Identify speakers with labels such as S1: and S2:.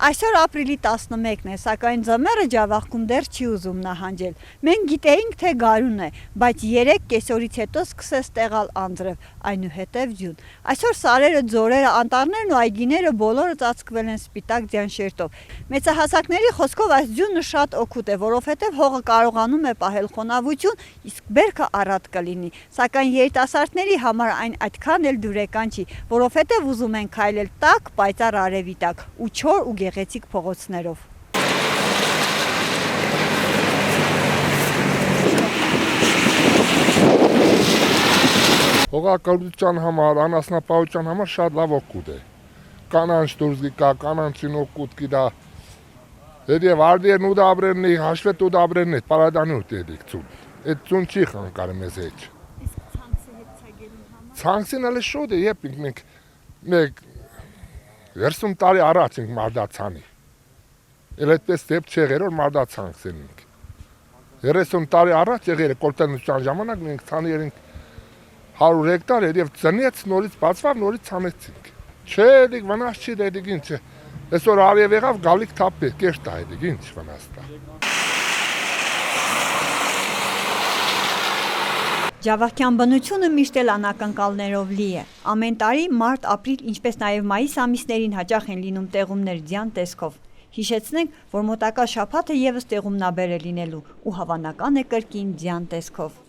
S1: Այսօր ապրիլի 11-ն է, սակայն ձմեռը ջավախքում դեռ չի ուզում նահանջել։ Մենք գիտեինք, թե գարուն է, բայց 3 կեսօրից հետո սկսեց տեղալ անձրև, այնուհետև ձյուն։ Այսօր սարերը, ձորերը, անտառներն ու այգիները բոլորը ծածկվել են սպիտակ ձյան շերտով։ Մեծահասակների խոսքով այս ձյունը շատ օգուտ է, որովհետև հողը կարողանում է պահել խոնավություն, իսկ բերքը առատ կլինի։ Սակայն երիտասարդների համար այն այդքան էլ դուրեկան չի, որովհետև ուզում են քայլել տաք, պայծառ արևի տակ ու չոր ու գեղեցիկ փողոցներով։
S2: Հողակալության համար, անասնապահության համար շատ լավ օգուտ է։ Կանանչ դուրս գա, կանանչին օգուտ գիտա։ Եվ արդեն ուդաբրենի, հաշվետ ուդաբրենի, պարադանի ուտելիք ծուն։ Այդ ծուն չի խանգարում մեզ հետ։
S1: Իսկ ցանցի հետ ցագելու համար։
S2: Ցանցին էլ շոտ է, երբ մենք 30 տարի առաջ ենք մարդացանի։ Էլ այդպես դեպ չեղեր, որ մարդացանքսեն ենք։ 30 տարի առաջ եղել է կոլտնության ժամանակ մենք ցաներ ենք 100 հեկտար եւ ծնեց նորից բացվավ, նորից ցանեցինք։ Չէ, դիք վնաս չի դեդիկ ինչ։ Այսօր արև եղավ գալիք թափ է, կեշտ է դիք ինչ վնաս տա։
S1: Ջավախյան բնությունը միշտ էլ անակնկալներով լի է։ Ամեն տարի մարտ, ապրիլ, ինչպես նաև մայիս ամիսներին հաճախ են լինում տեղումներ ձյան տեսքով։ Հիշեցնենք, որ մոտակա շաբաթը եւս տեղումնաբեր է լինելու ու հավանական է կրկին ձյան տեսքով։